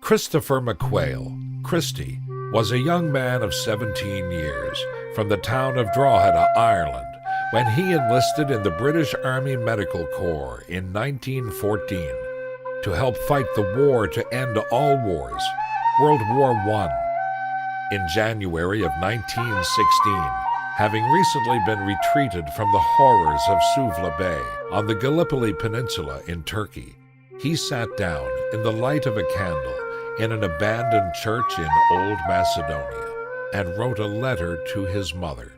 Christopher McQuail, Christy, was a young man of 17 years from the town of Drogheda, Ireland, when he enlisted in the British Army Medical Corps in 1914 to help fight the war to end all wars, World War I. In January of 1916, having recently been retreated from the horrors of Suvla Bay on the Gallipoli Peninsula in Turkey, he sat down in the light of a candle in an abandoned church in Old Macedonia and wrote a letter to his mother.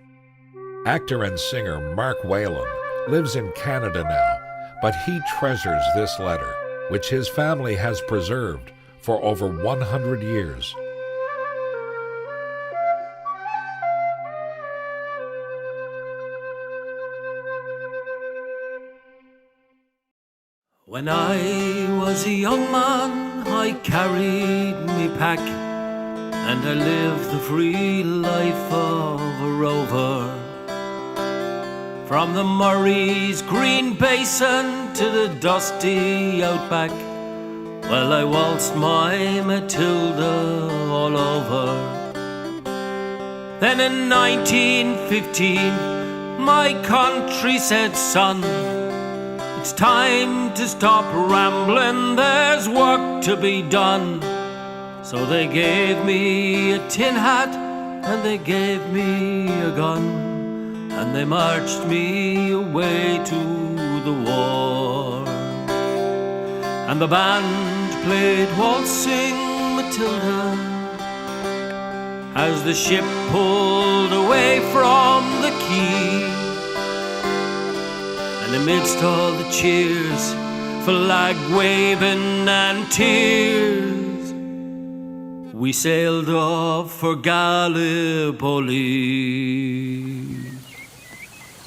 Actor and singer Mark Whalen lives in Canada now, but he treasures this letter, which his family has preserved for over 100 years. When I was a young man, I carried me pack, and I lived the free life of a rover. From the Murray's green basin to the dusty outback, well, I waltzed my Matilda all over. Then in 1915, my country said, son, it's time to stop rambling, there's work to be done. So they gave me a tin hat and they gave me a gun, and they marched me away to the war. And the band played Waltzing Matilda as the ship pulled away from the quay. And amidst all the cheers, flag waving and tears, we sailed off for Gallipoli.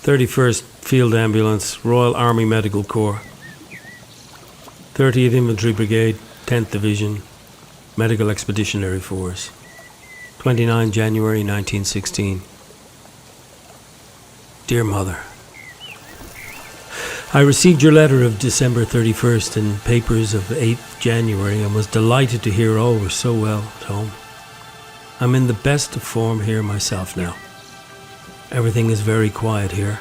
31st Field Ambulance, Royal Army Medical Corps. 30th Infantry Brigade, 10th Division, Medical Expeditionary Force. 29 January 1916. Dear Mother, I received your letter of December 31st and papers of 8th January and was delighted to hear all were so well at home. I'm in the best of form here myself now. Everything is very quiet here,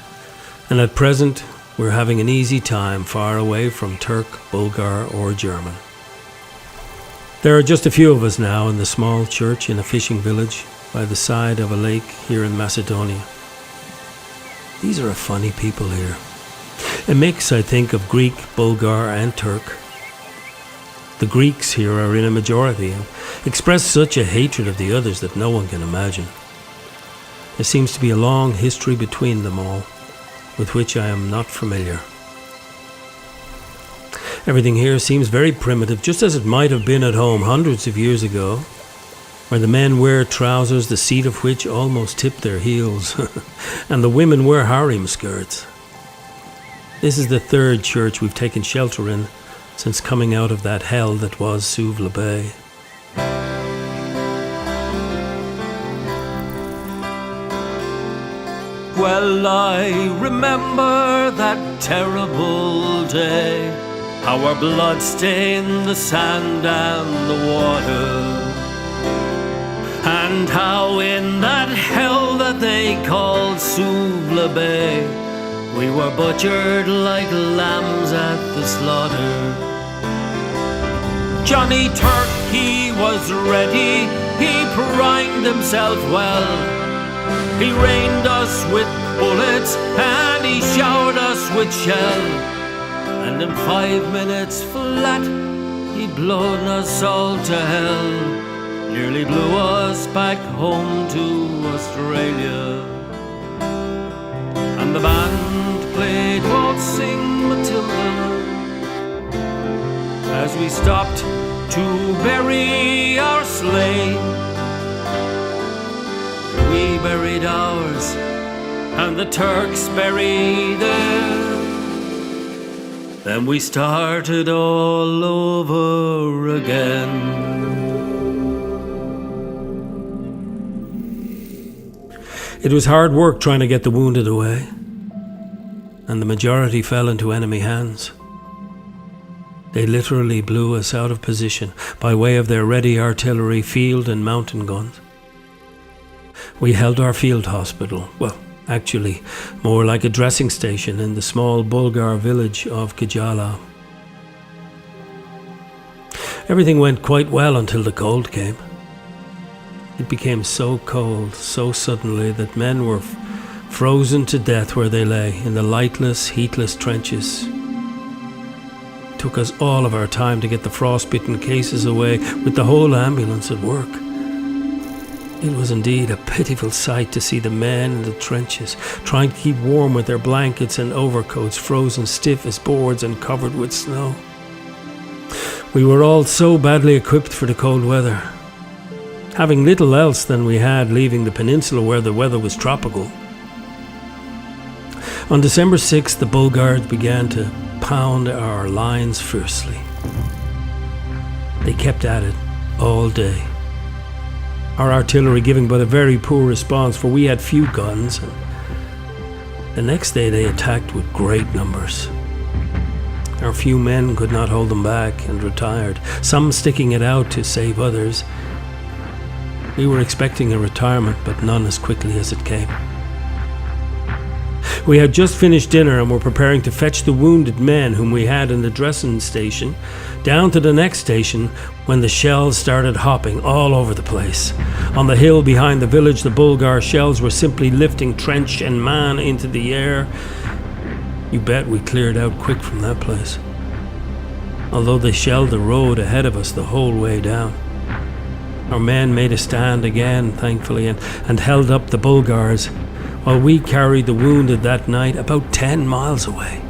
and at present we're having an easy time far away from Turk, Bulgar or German. There are just a few of us now in the small church in a fishing village by the side of a lake here in Macedonia. These are a funny people here. A mix, I think, of Greek, Bulgar and Turk. The Greeks here are in a majority and express such a hatred of the others that no one can imagine. There seems to be a long history between them all, with which I am not familiar. Everything here seems very primitive, just as it might have been at home hundreds of years ago, where the men wear trousers the seat of which almost tip their heels, and the women wear harem skirts. This is the third church we've taken shelter in since coming out of that hell that was Suvla Bay. Well, I remember that terrible day, how our blood stained the sand and the water, and how in that hell that they called Suvla Bay, we were butchered like lambs at the slaughter. Johnny Turk, he was ready, he primed himself well. He rained us with bullets and he showered us with shell. And in 5 minutes flat, he'd blown us all to hell. Nearly blew us back home to Australia. And the band played Waltzing Matilda as we stopped to bury our slain. We buried ours and the Turks buried theirs. Then we started all over again. It was hard work trying to get the wounded away, and the majority fell into enemy hands. They literally blew us out of position by way of their ready artillery, field and mountain guns. We held our field hospital, well, actually, more like a dressing station in the small Bulgar village of Kajala. Everything went quite well until the cold came. It became so cold, so suddenly, that men were frozen to death where they lay, in the lightless, heatless trenches. It took us all of our time to get the frostbitten cases away, with the whole ambulance at work. It was indeed a pitiful sight to see the men in the trenches, trying to keep warm with their blankets and overcoats, frozen stiff as boards and covered with snow. We were all so badly equipped for the cold weather, having little else than we had leaving the peninsula where the weather was tropical. On December 6th, the Bulgars began to pound our lines fiercely. They kept at it all day, our artillery giving but a very poor response, for we had few guns, and the next day they attacked with great numbers. Our few men could not hold them back and retired, some sticking it out to save others. We were expecting a retirement, but none as quickly as it came. We had just finished dinner and were preparing to fetch the wounded men whom we had in the dressing station down to the next station when the shells started hopping all over the place. On the hill behind the village, the Bulgar shells were simply lifting trench and man into the air. You bet we cleared out quick from that place, although they shelled the road ahead of us the whole way down. Our men made a stand again, thankfully, and held up the Bulgars, while we carried the wounded that night about 10 miles away.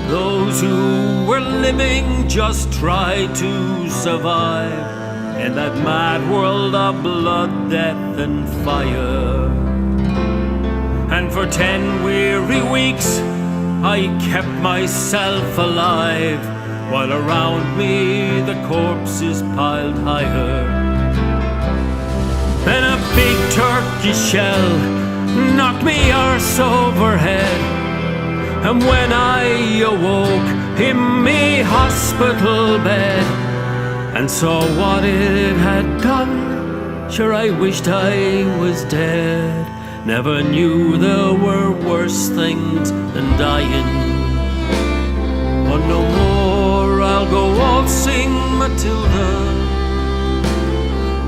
Those who were living just tried to survive in that mad world of blood, death and fire. And for 10 weary weeks I kept myself alive, while around me the corpses piled higher. Then a big turkey shell knocked me arse overhead, and when I awoke in me hospital bed and saw what it had done, sure I wished I was dead. Never knew there were worse things than dying. Oh, no more I'll go waltzing Matilda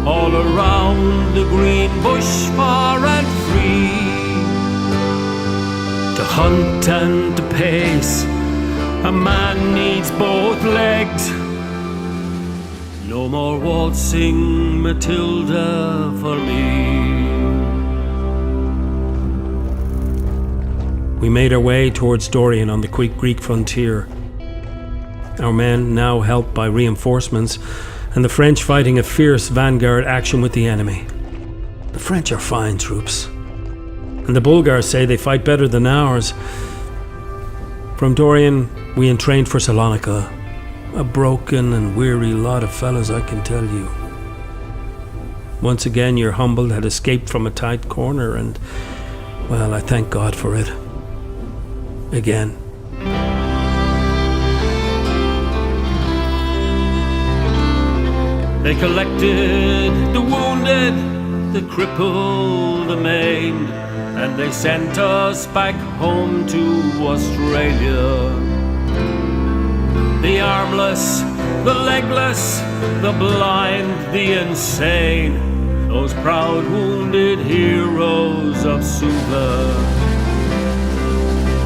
all around the green bush, far and free, to hunt and to pace. A man needs both legs. No more waltzing Matilda for me. We made our way towards Dorian on the quick Greek frontier. Our men now helped by reinforcements, and the French fighting a fierce vanguard action with the enemy. The French are fine troops, and the Bulgars say they fight better than ours. From Dorian, we entrained for Salonika. A broken and weary lot of fellows, I can tell you. Once again, your humbled had escaped from a tight corner, and, well, I thank God for it. Again. They collected the wounded, the crippled, the maimed, and they sent us back home to Australia. The armless, the legless, the blind, the insane, those proud wounded heroes of Suvla.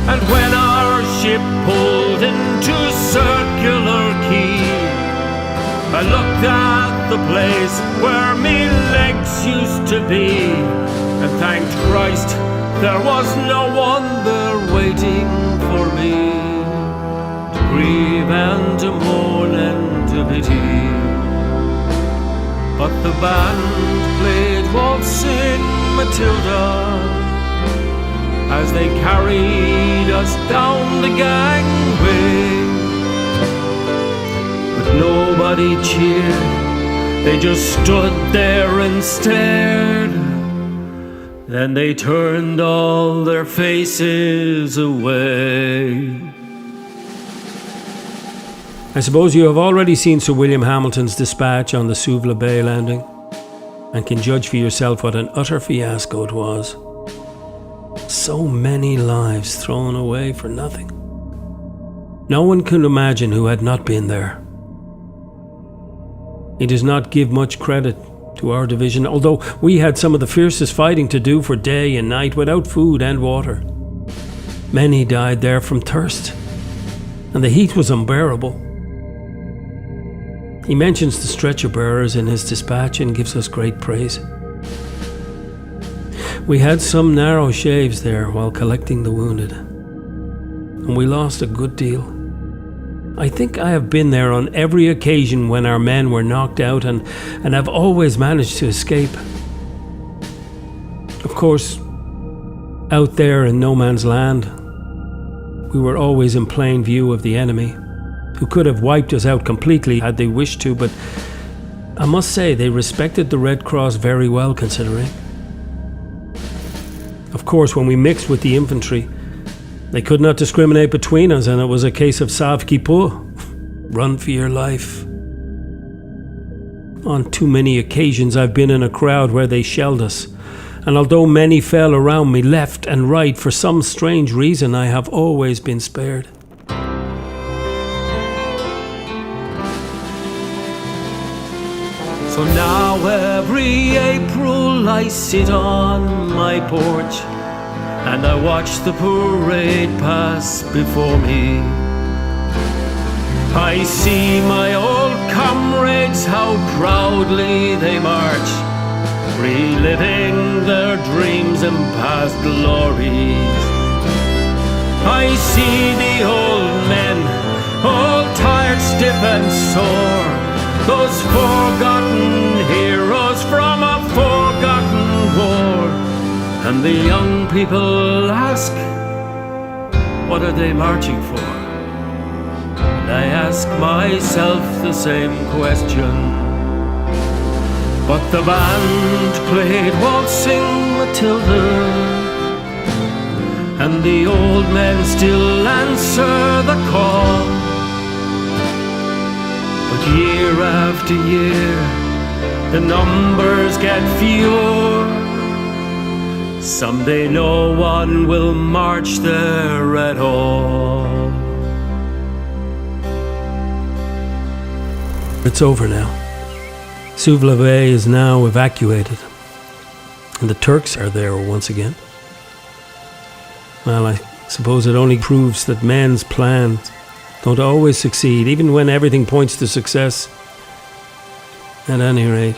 And when our ship pulled into Circular Quay, I looked at the place where me legs used to be, and thanked Christ there was no one there waiting for me, to grieve and to mourn and to pity. But the band played Waltzing Matilda as they carried us down the gangway. But nobody cheered, they just stood there and stared. Then they turned all their faces away. I suppose you have already seen Sir William Hamilton's dispatch on the Suvla Bay landing, and can judge for yourself what an utter fiasco it was. So many lives thrown away for nothing. No one can imagine who had not been there. He does not give much credit to our division, although we had some of the fiercest fighting to do for day and night without food and water. Many died there from thirst, and the heat was unbearable. He mentions the stretcher bearers in his dispatch and gives us great praise. We had some narrow shaves there while collecting the wounded, and we lost a good deal. I think I have been there on every occasion when our men were knocked out and have always managed to escape. Of course, out there in no man's land, we were always in plain view of the enemy, who could have wiped us out completely had they wished to, but I must say they respected the Red Cross very well considering. Of course, when we mixed with the infantry, they could not discriminate between us, and it was a case of sauve qui peut, run for your life. On too many occasions I've been in a crowd where they shelled us, and although many fell around me left and right, for some strange reason I have always been spared. So now every April I sit on my porch and I watch the parade pass before me. I see my old comrades, how proudly they march, reliving their dreams and past glories. I see the old men, all tired, stiff and sore, those forgotten heroes from a forgotten war. And the young people ask, what are they marching for? And I ask myself the same question. But the band played Waltzing Matilda, and the old men still answer the call. But year after year, the numbers get fewer. Someday no one will march there at all. It's over now. Suvla Bay is now evacuated, and the Turks are there once again. Well, I suppose it only proves that men's plans don't always succeed, even when everything points to success. At any rate,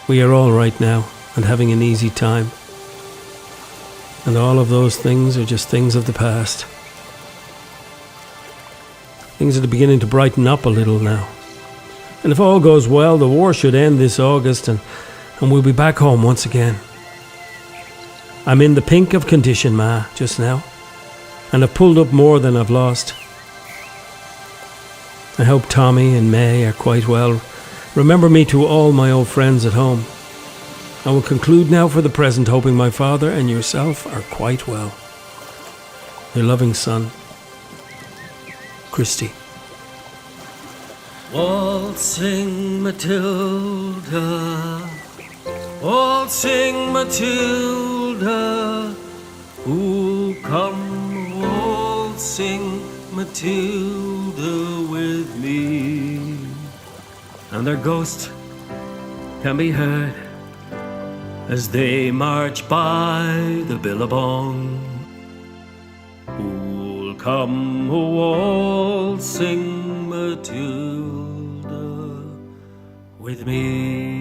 we are all right now and having an easy time. And all of those things are just things of the past. Things are beginning to brighten up a little now. And if all goes well, the war should end this August and we'll be back home once again. I'm in the pink of condition, Ma, just now, and I've pulled up more than I've lost. I hope Tommy and May are quite well. Remember me to all my old friends at home. I will conclude now for the present, hoping my father and yourself are quite well. Your loving son, Christy. Waltzing Matilda, waltzing Matilda, ooh, come waltzing Matilda with me. And their ghost can be heard as they march by the billabong. Who'll come waltzing Matilda with me?